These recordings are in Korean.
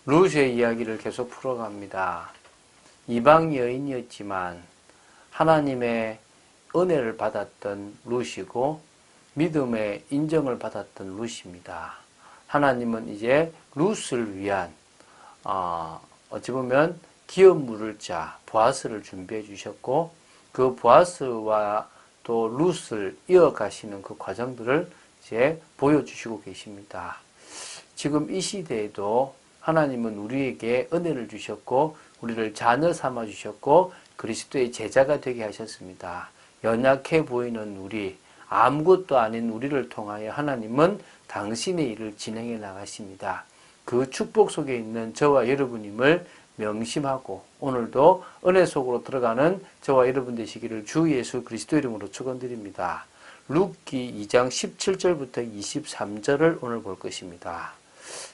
룻의 이야기를 계속 풀어갑니다. 이방 여인이었지만 하나님의 은혜를 받았던 룻이고 믿음의 인정을 받았던 룻입니다. 하나님은 이제 룻을 위한 어찌 보면 기업 물을 자 보아스를 준비해 주셨고 그 보아스와 또 룻을 이어가시는 그 과정들을 이제 보여주시고 계십니다. 지금 이 시대에도 하나님은 우리에게 은혜를 주셨고 우리를 자녀 삼아 주셨고 그리스도의 제자가 되게 하셨습니다. 연약해 보이는 우리, 아무것도 아닌 우리를 통하여 하나님은 당신의 일을 진행해 나가십니다. 그 축복 속에 있는 저와 여러분임을 명심하고 오늘도 은혜 속으로 들어가는 저와 여러분 되시기를 주 예수 그리스도 이름으로 축원드립니다. 룻기 2장 17절부터 23절을 오늘 볼 것입니다.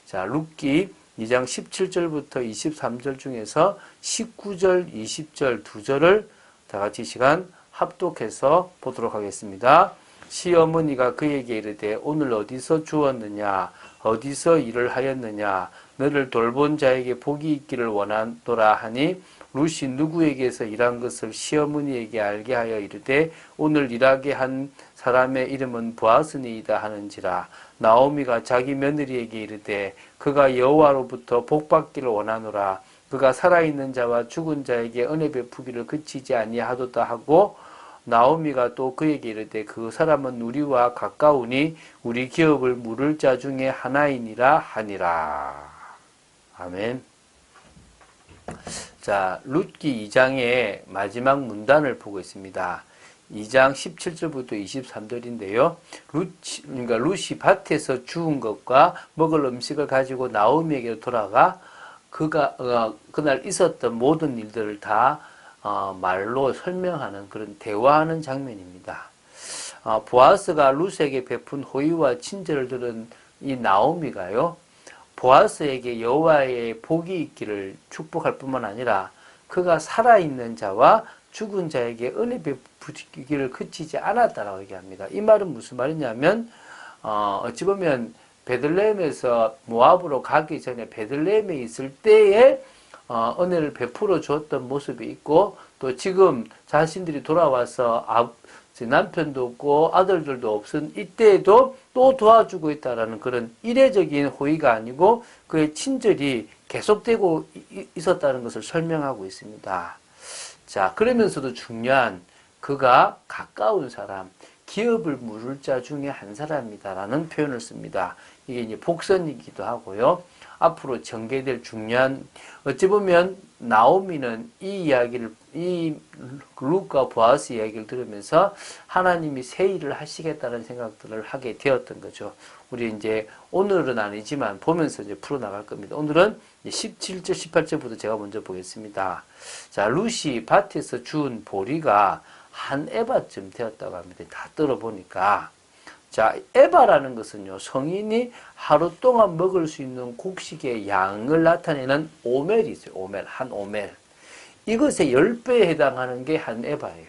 자, 룻기 2장 17절부터 23절 중에서 19절, 20절 두 절을 다 같이 시간 합독해서 보도록 하겠습니다. 시어머니가 그에게 이르되 오늘 어디서 주었느냐 어디서 일을 하였느냐 너를 돌본 자에게 복이 있기를 원하노라 하니 룻이 누구에게서 일한 것을 시어머니에게 알게 하여 이르되 오늘 일하게 한 사람의 이름은 보아스니이다 하는지라. 나오미가 자기 며느리에게 이르되 그가 여호와로부터 복받기를 원하노라. 그가 살아있는 자와 죽은 자에게 은혜 베푸기를 그치지 아니하도다 하고 나오미가 또 그에게 이르되 그 사람은 우리와 가까우니 우리 기업을 물을 자 중에 하나이니라 하니라. 아멘. 자, 룻기 2장의 마지막 문단을 보고 있습니다. 2장 17절부터 23절인데요. 룻이 밭에서 주운 것과 먹을 음식을 가지고 나오미에게 돌아가 그가 그날 있었던 모든 일들을 다 말로 설명하는 그런 대화하는 장면입니다. 보아스가 룻에게 베푼 호의와 친절을 들은 이 나오미가요. 보아스에게 여호와의 복이 있기를 축복할 뿐만 아니라 그가 살아있는 자와 죽은 자에게 은혜 베푸기를 그치지 않았다라고 얘기합니다. 이 말은 무슨 말이냐면 어찌 보면 베들레헴에서 모압으로 가기 전에 베들레헴에 있을 때에 은혜를 베풀어 주었던 모습이 있고 또 지금 자신들이 돌아와서 남편도 없고 아들들도 없은 이때에도 또 도와주고 있다라는 그런 이례적인 호의가 아니고 그의 친절이 계속되고 있었다는 것을 설명하고 있습니다. 자, 그러면서도 중요한 그가 가까운 사람, 기업을 물을 자 중에 한 사람이다라는 표현을 씁니다. 이게 이제 복선이기도 하고요. 앞으로 전개될 중요한, 어찌 보면 나오미는 이 이야기를, 이 룻과 보아스 이야기를 들으면서 하나님이 새 일을 하시겠다는 생각들을 하게 되었던 거죠. 우리 이제 오늘은 아니지만 보면서 이제 풀어나갈 겁니다. 오늘은 17절, 18절부터 제가 먼저 보겠습니다. 자, 룻이 밭에서 주운 보리가 한 에바쯤 되었다고 합니다. 다 떨어보니까. 자, 에바라는 것은요, 성인이 하루 동안 먹을 수 있는 곡식의 양을 나타내는 오멜이 있어요. 오멜, 한 오멜. 이것의 10배에 해당하는 게 한 에바예요.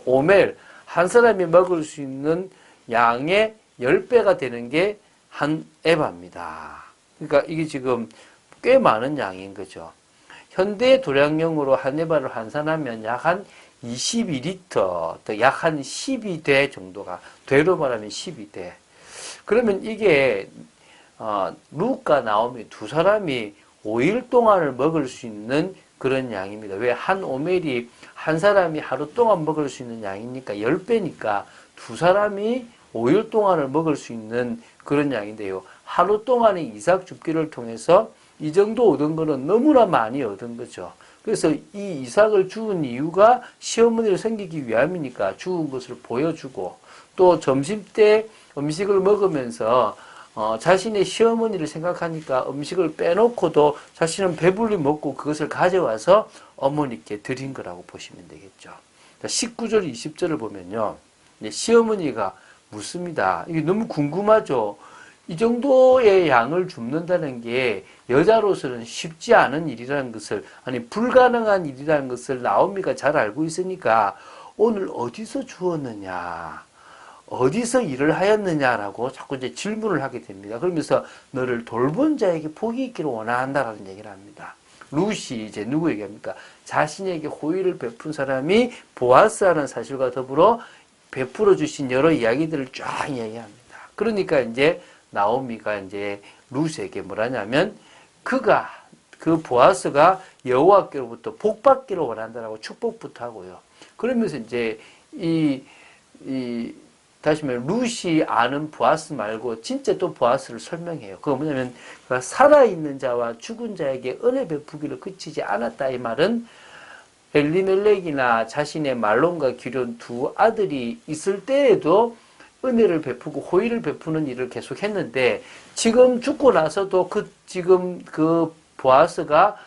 오멜, 한 사람이 먹을 수 있는 양의 10배가 되는 게 한 에바입니다. 그러니까 이게 지금 꽤 많은 양인 거죠. 현대 도량령으로 한 에바를 환산하면 약 한 22리터, 약 한 12대 정도가, 되로 말하면 12대. 그러면 이게, 룻과 나오미 두 사람이 5일 동안을 먹을 수 있는 그런 양입니다. 왜? 한 오멜이 한 사람이 하루 동안 먹을 수 있는 양이니까 10배니까 두 사람이 5일 동안을 먹을 수 있는 그런 양인데요. 하루 동안의 이삭 줍기를 통해서 이 정도 얻은 거는 너무나 많이 얻은 거죠. 그래서 이 이삭을 주운 이유가 시어머니를 섬기기 위함이니까 주운 것을 보여주고 또 점심때 음식을 먹으면서 자신의 시어머니를 생각하니까 음식을 빼놓고도 자신은 배불리 먹고 그것을 가져와서 어머니께 드린 거라고 보시면 되겠죠. 19절, 20절을 보면요. 시어머니가 묻습니다. 이게 너무 궁금하죠. 이 정도의 양을 줍는다는 게 여자로서는 쉽지 않은 일이라는 것을, 아니 불가능한 일이라는 것을 나오미가 잘 알고 있으니까 오늘 어디서 주었느냐, 어디서 일을 하였느냐라고 자꾸 이제 질문을 하게 됩니다. 그러면서 너를 돌본 자에게 복이 있기를 원한다라는 얘기를 합니다. 룻이 이제 누구 얘기합니까? 자신에게 호의를 베푼 사람이 보아스라는 사실과 더불어 베풀어 주신 여러 이야기들을 쫙 이야기합니다. 그러니까 이제 나오미가 이제 룻에게 뭐라냐면 그 보아스가 여호와께로부터 복 받기를 원한다라고 축복부터 하고요. 그러면서 이제 다시 말해 룻이 아는 보아스 말고 진짜 또 보아스를 설명해요. 그거 뭐냐면 살아있는 자와 죽은 자에게 은혜 베푸기를 그치지 않았다. 이 말은 엘리멜렉이나 자신의 말론과 기럨 두 아들이 있을 때에도 은혜를 베푸고 호의를 베푸는 일을 계속했는데 지금 죽고 나서도 지금 그 보아스가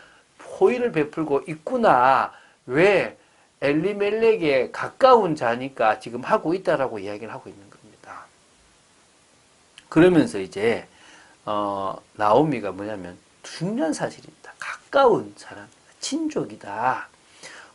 호의를 베풀고 있구나. 왜? 엘리멜렉에 가까운 자니까 지금 하고 있다라고 이야기를 하고 있는 겁니다. 그러면서 이제 나오미가 뭐냐면 중요한 사실입니다. 가까운 사람이다. 친족이다.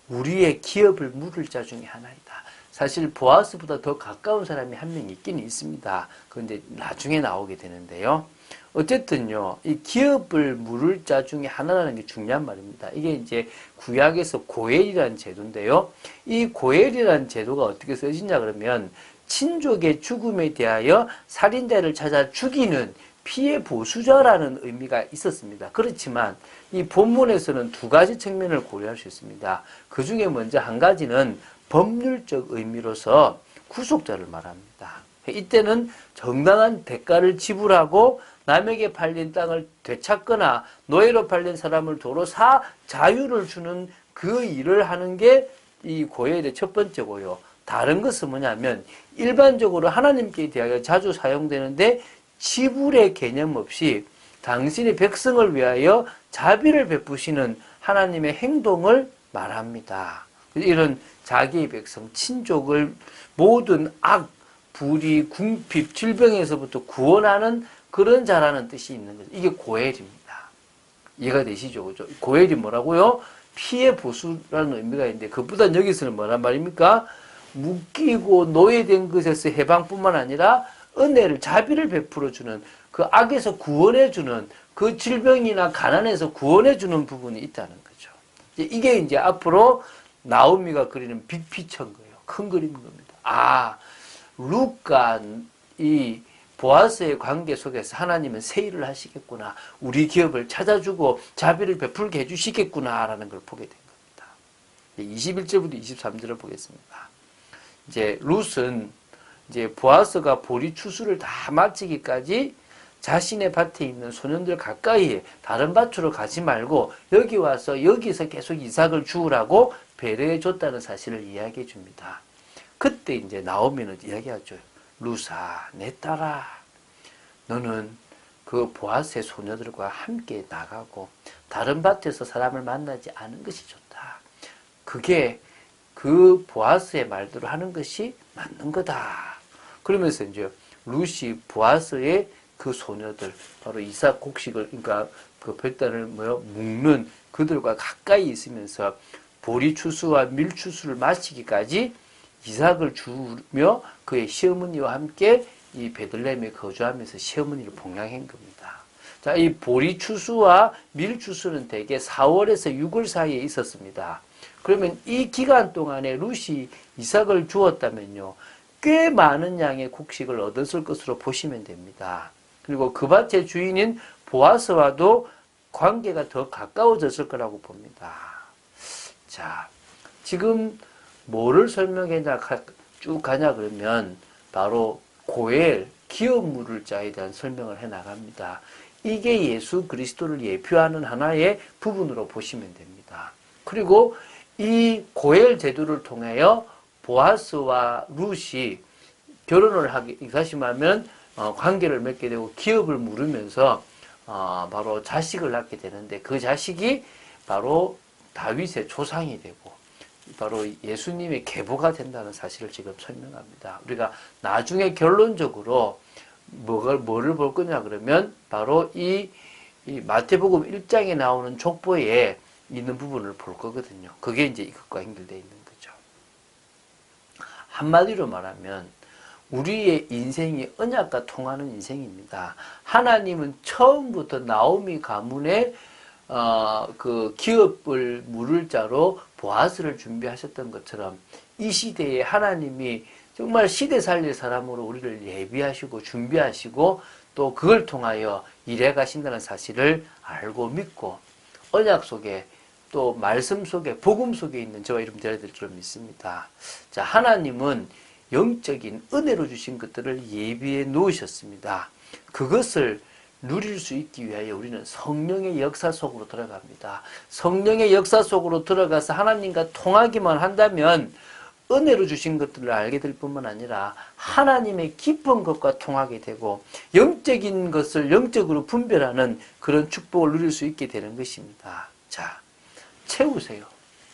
우리의 기업을 물을 자 중에 하나이다. 사실 보아스보다 더 가까운 사람이 한 명 있긴 있습니다. 그런데 나중에 나오게 되는데요. 어쨌든요, 이 기업을 물을 자 중에 하나라는 게 중요한 말입니다. 이게 이제 구약에서 고엘이라는 제도인데요. 이 고엘이라는 제도가 어떻게 써지냐 그러면 친족의 죽음에 대하여 살인자를 찾아 죽이는 피해 보수자라는 의미가 있었습니다. 그렇지만 이 본문에서는 두 가지 측면을 고려할 수 있습니다. 그 중에 먼저 한 가지는 법률적 의미로서 구속자를 말합니다. 이때는 정당한 대가를 지불하고 남에게 팔린 땅을 되찾거나 노예로 팔린 사람을 도로 자유를 주는 그 일을 하는 게 이 고엘의 첫 번째고요. 다른 것은 뭐냐면 일반적으로 하나님께 대하여 자주 사용되는데 지불의 개념 없이 당신의 백성을 위하여 자비를 베푸시는 하나님의 행동을 말합니다. 이런 자기의 백성, 친족을 모든 악, 불의, 궁핍, 질병에서부터 구원하는 그런 자라는 뜻이 있는 거죠. 이게 고엘입니다. 이해가 되시죠? 그죠? 고엘이 뭐라고요? 피해 보수라는 의미가 있는데 그것보다 여기서는 뭐란 말입니까? 묶이고 노예된 것에서 해방뿐만 아니라 은혜를, 자비를 베풀어주는 그 악에서 구원해주는 그 질병이나 가난에서 구원해주는 부분이 있다는 거죠. 이게 이제 앞으로 나오미가 그리는 빅피처인 거예요. 큰 그림인 겁니다. 룻과 이 보아스의 관계 속에서 하나님은 새 일을 하시겠구나. 우리 기업을 찾아주고 자비를 베풀게 해주시겠구나라는 걸 보게 된 겁니다. 21절부터 23절을 보겠습니다. 이제 룻은 이제 보아스가 보리 추수를 다 마치기까지 자신의 밭에 있는 소년들 가까이에 다른 밭으로 가지 말고 여기 와서 여기서 계속 이삭을 주우라고 배려해 줬다는 사실을 이야기해 줍니다. 그때 이제 나오미는 이야기하죠. 룻아, 내 딸아, 너는 그 보아스의 소녀들과 함께 나가고 다른 밭에서 사람을 만나지 않은 것이 좋다. 그게 그 보아스의 말대로 하는 것이 맞는 거다. 그러면서 이제 룻이 보아스의 그 소녀들, 바로 이삭 곡식을, 그러니까 그 별단을 묶는 그들과 가까이 있으면서 보리 추수와 밀 추수를 마치기까지 이삭을 주며 그의 시어머니와 함께 이 베들레헴에 거주하면서 시어머니를 봉양한 겁니다. 자, 이 보리 추수와 밀 추수는 대개 4월에서 6월 사이에 있었습니다. 그러면 이 기간 동안에 룻이 이삭을 주었다면요, 꽤 많은 양의 곡식을 얻었을 것으로 보시면 됩니다. 그리고 그 밭의 주인인 보아스와도 관계가 더 가까워졌을 거라고 봅니다. 자, 지금 뭐를 설명했냐 쭉 가냐 그러면 바로 고엘, 기업 물을 자에 대한 설명을 해 나갑니다. 이게 예수 그리스도를 예표하는 하나의 부분으로 보시면 됩니다. 그리고 이 고엘 제도를 통하여 보아스와 룻이 결혼을 하게, 다시 말하면 관계를 맺게 되고 기업을 물으면서 바로 자식을 낳게 되는데 그 자식이 바로 다윗의 조상이 되고 바로 예수님의 계보가 된다는 사실을 지금 설명합니다. 우리가 나중에 결론적으로 뭐를 볼 거냐 그러면 바로 이 마태복음 1장에 나오는 족보에 있는 부분을 볼 거거든요. 그게 이제 이것과 연결되어 있는 거죠. 한마디로 말하면 우리의 인생이 언약과 통하는 인생입니다. 하나님은 처음부터 나오미 가문의 그 기업을 물을 자로 보아스를 준비하셨던 것처럼 이 시대에 하나님이 정말 시대 살릴 사람으로 우리를 예비하시고 준비하시고 또 그걸 통하여 일해 가신다는 사실을 알고 믿고 언약 속에 또 말씀 속에 복음 속에 있는 저와 여러분들이 될 줄 믿습니다. 자, 하나님은 영적인 은혜로 주신 것들을 예비해 놓으셨습니다. 그것을 누릴 수 있기 위하여 우리는 성령의 역사 속으로 들어갑니다. 성령의 역사 속으로 들어가서 하나님과 통하기만 한다면 은혜로 주신 것들을 알게 될 뿐만 아니라 하나님의 깊은 것과 통하게 되고 영적인 것을 영적으로 분별하는 그런 축복을 누릴 수 있게 되는 것입니다. 자, 채우세요.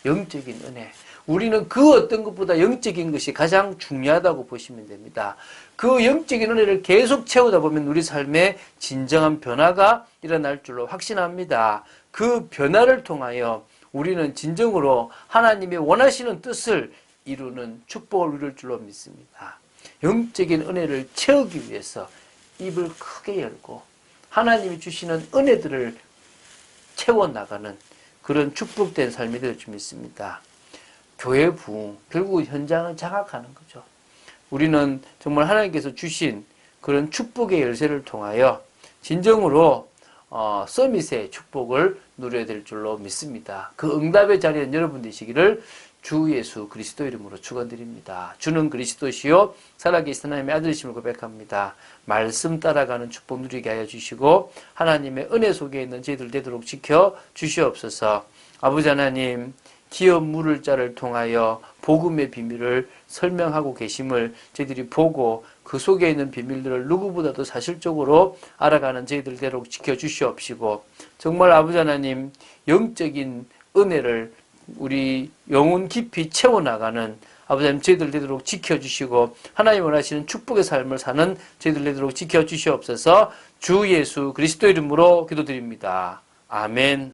영적인 은혜. 우리는 그 어떤 것보다 영적인 것이 가장 중요하다고 보시면 됩니다. 그 영적인 은혜를 계속 채우다 보면 우리 삶에 진정한 변화가 일어날 줄로 확신합니다. 그 변화를 통하여 우리는 진정으로 하나님의 원하시는 뜻을 이루는 축복을 누릴 줄로 믿습니다. 영적인 은혜를 채우기 위해서 입을 크게 열고 하나님이 주시는 은혜들을 채워나가는 그런 축복된 삶이 될 줄 믿습니다. 교회 부흥, 결국 현장을 장악하는 거죠. 우리는 정말 하나님께서 주신 그런 축복의 열쇠를 통하여 진정으로 서밋의 축복을 누려야 될 줄로 믿습니다. 그 응답의 자리는 여러분 되시기를 주 예수 그리스도 이름으로 축원드립니다. 주는 그리스도시요 살아계신 하나님의 아들이심을 고백합니다. 말씀 따라가는 축복 누리게 하여 주시고 하나님의 은혜 속에 있는 저희들 되도록 지켜 주시옵소서. 아버지 하나님, 기업 물을 자를 통하여 복음의 비밀을 설명하고 계심을 저희들이 보고 그 속에 있는 비밀들을 누구보다도 사실적으로 알아가는 저희들 되도록 지켜주시옵시고 정말 아버지 하나님 영적인 은혜를 우리 영혼 깊이 채워나가는 아버지 하나님 저희들 되도록 지켜주시고 하나님 원하시는 축복의 삶을 사는 저희들 되도록 지켜주시옵소서. 주 예수 그리스도 이름으로 기도드립니다. 아멘.